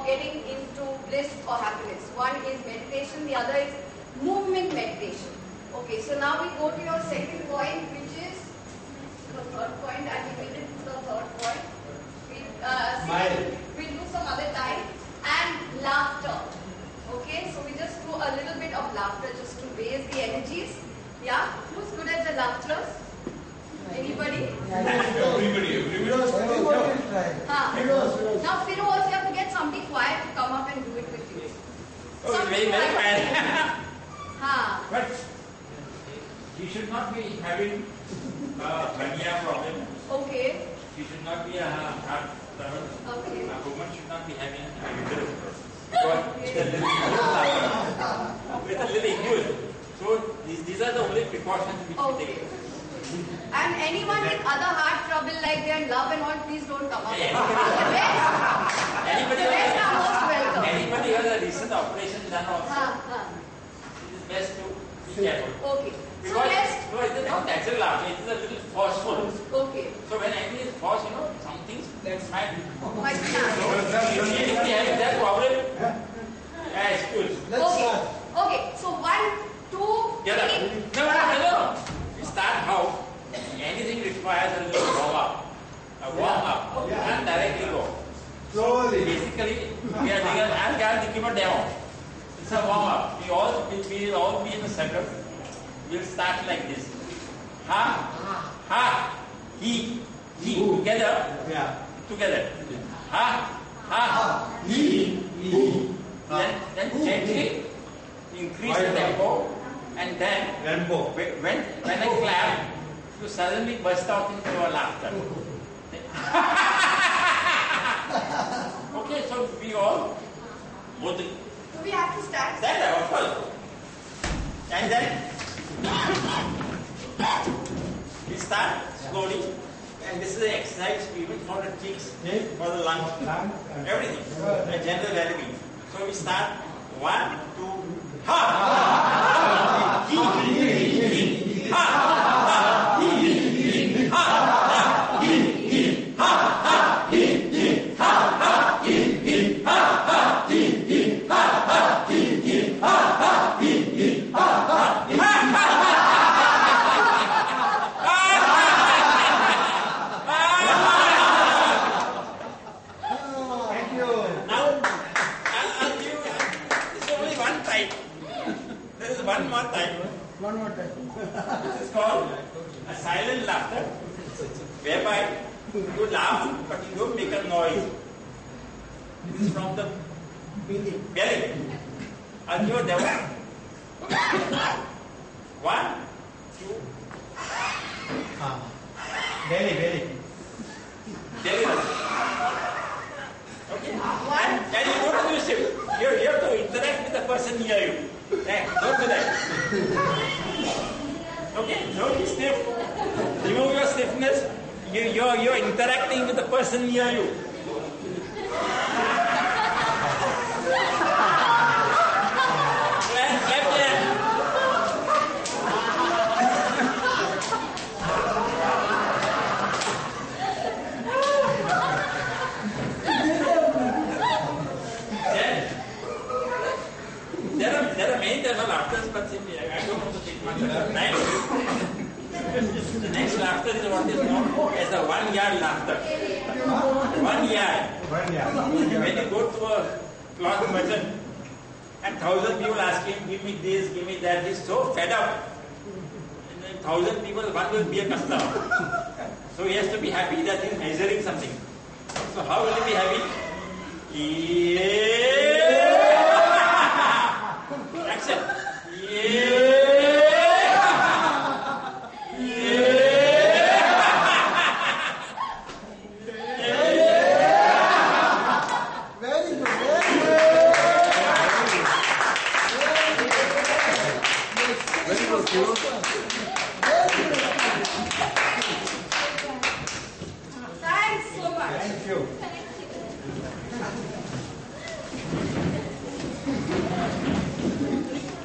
of getting into bliss or happiness. One is meditation, the other is movement meditation. Okay, so now we go to your second point, which is the third point, and we will do the third point. We'll do some other time. And laughter. Okay, so we just do a little bit of laughter just to raise the energies. Yeah, who's good at the laughter? Anybody? Everybody. Now, Firoz, you have to get somebody quiet to come up and do it with you. Oh, very quiet. But he should not be having a hernia problem. Okay. He should not be a heart problem. Okay. A woman should not be having a uterus problem. With a little good. So these are the only precautions which we take. And anyone with other heart trouble, like they're in love and all, please don't come up. Anybody The rest are most welcome. Anybody who has a recent operation done also, it is best to be careful. Okay. So Because let's... no, it is not natural laughter, it is a little forceful. Okay. So when anything is forced, some things might My chance. if we have that problem, excuse. Okay. So 1, 2, 3. No. We start how anything requires a little warm up. And directly go. Slowly. Basically, we are doing I'm thinking about demo. It's a warm up. We will all be in a circle. We'll start like this. Ha, he, together. Yeah. Together. Ha, he. Then gently increase the tempo, and then when I clap, you suddenly burst out into a laughter. Okay, so we all both Do we have to stand? stand there, of course. And then we start slowly, and this is the exercise even for the cheeks, for the lungs, everything, a general well-being. So we start 1, 2, ha, he, ha, he, ha, he, ha, he, ha, he, ha, he, ha, he, ha, he, ha, One more time. This is called a silent laughter, whereby you laugh but you don't make a noise. This is from the belly. I'll give a demo. 1, 2. Belly. Belly laughter. Okay? And you don't do shift. You have to interact with the person near you. Don't do that. Okay? Don't be stiff. Remove your stiffness. You're interacting with the person near you. Clap there. There are many types of laughter, but I don't want to take much of your time. The next laughter is what is known as the 1 yard laughter. 1 yard. When you go to a cloth merchant and 1,000 people ask him, give me this, give me that, he's so fed up. And then 1,000 people, one will be a customer. So he has to be happy that he's measuring something. So how will he be happy? Yeah. Action. Yeah. Thanks so much. Thank you.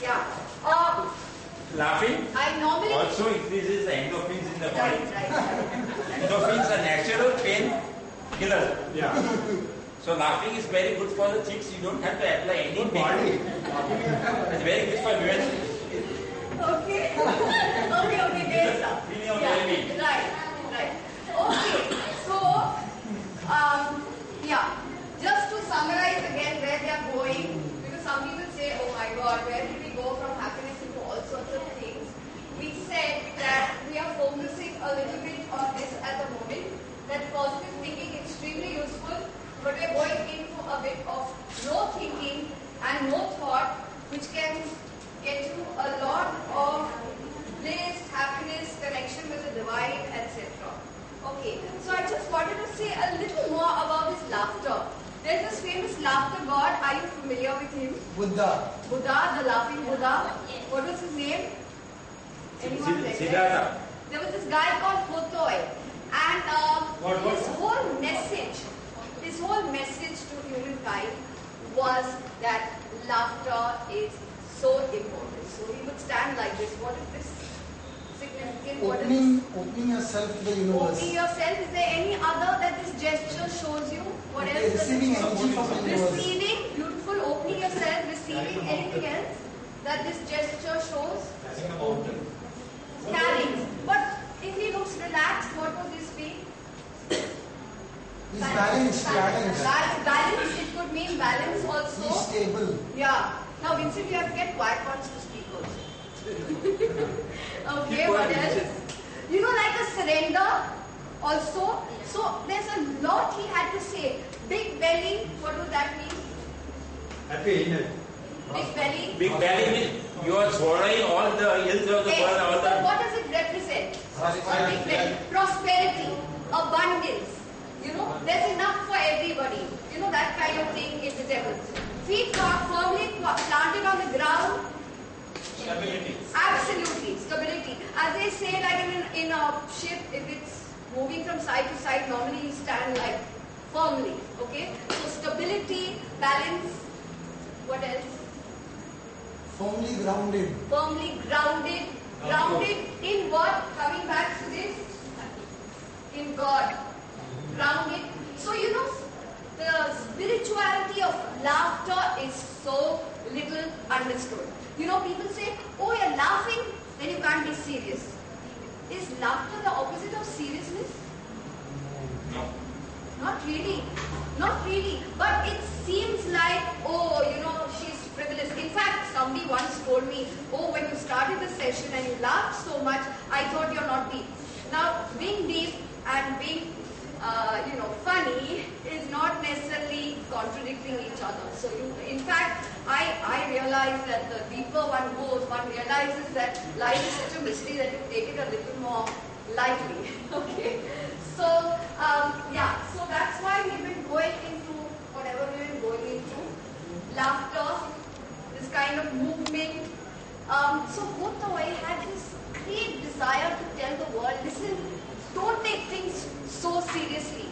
Yeah. Laughing I normally... also increases the endorphins in the body. Right. Endorphins are natural pain killers. Yeah. So So laughing is very good for the cheeks. You don't have to apply anything. Body. It's very good for women. Okay. Okay, great stuff. Feeling of well-being. Right. Okay, so, just to summarize again where we are going, because some people say, oh my God, where did we go from happiness into all sorts of things? We said that we are focusing a little bit on this at the moment, that positive thinking is extremely useful, but we are going into a bit of no thinking and no thought, which can get you a lot of bliss, happiness, connection with the divine, etc. Okay, so I just wanted to say a little more about this laughter. There's this famous laughter god. Are you familiar with him? Buddha. Buddha, the laughing Buddha. What was his name? Anyone there? Siddhartha. There was this guy called Hotoi, and his whole message to humankind was that laughter is so important. So he would stand like this. What is this? Significant? What is Opening yourself to the universe. Opening yourself. Is there any other that this gesture shows you? What else? Receiving energy from the universe. Receiving, beautiful. Opening yourself. Receiving. Anything else that this gesture shows? Carrying. But if he looks relaxed, what would this be? He's balanced. Balance. It could mean balance also. He's stable. Yeah. Now, Vincent, you have to get quiet ones to speak also. Okay, what else? You know, like a surrender also. So, there's a lot he had to say. Big belly, what would that mean? Happy inner. Big belly. Big belly means you are swallowing all the ills of the world. All So, the what does it represent? Big belly. Prosperity, abundance. You know, there's enough for everybody. You know, that kind of thing it resembles. Feet firmly planted on the ground. stability. Absolutely, stability. As they say, like in a ship, if it's moving from side to side, normally you stand like firmly. Okay? So stability, balance. What else? Firmly grounded. Firmly grounded. Grounded in what? Coming back to this? In God. Grounded. So you know, the spirituality of laughter is so little understood. You know, people say, oh, you're laughing, then you can't be serious. Is laughter the opposite of seriousness? No. Not really. Not really. But it seems like, oh, you know, she's frivolous. In fact, somebody once told me, oh, when you started the session and you laughed so much, I thought you're not deep. Now, being deep and being funny is not necessarily contradicting each other. So, in fact, I realize that the deeper one goes, one realizes that life is such a mystery that you take it a little more lightly. Okay? So, so that's why we've been going into whatever we've been going into. Laughter, this kind of movement. So, Hotoi had this great desire to tell the world, listen, don't take things so seriously.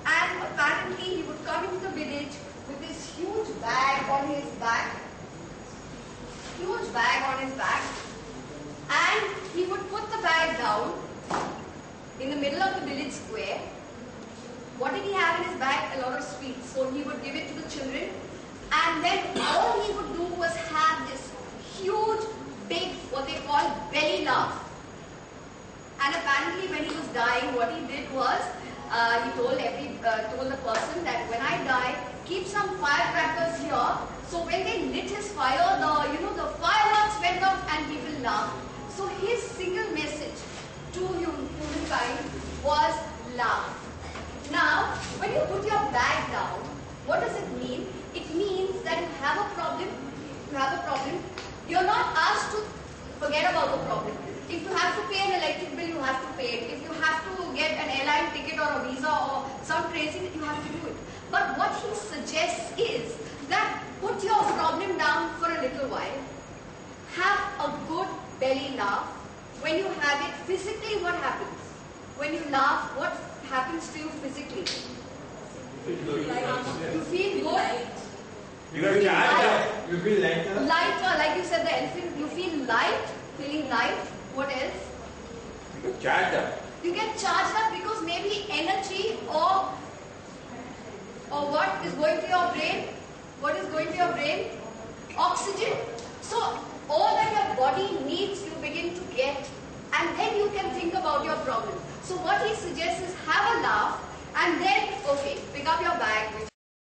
And apparently he would come into the village with this huge bag on his back. And he would put the bag down in the middle of the village square. What did he have in his bag? A lot of sweets. So he would give it to the children. And then all he would do was have this huge, big, what they call belly laugh. And apparently when he was dying, what he did was, he told the person that when I die, keep some firecrackers here. So when they lit his fire, the fireworks went off and people laughed. So his single message to humankind was laugh. Now, when you put your bag down, what does it mean? It means that you have a problem. You're not asked to forget about the problem. If you have to pay an electric bill, you have to pay it. If you have to get an airline ticket or a visa or some crazy, you have to do it. But what he suggests is that put your problem down for a little while. Have a good belly laugh. When you have it, physically what happens? When you laugh, what happens to you physically? You feel good. You got charged. You feel lighter. Lighter, like you said, the elephant, you feel light, feeling light. What else? You got charged up. You get charged up because maybe energy or Or what is going to your brain? What is going to your brain? Oxygen. So all that your body needs you begin to get, and then you can think about your problem. So what he suggests is have a laugh and then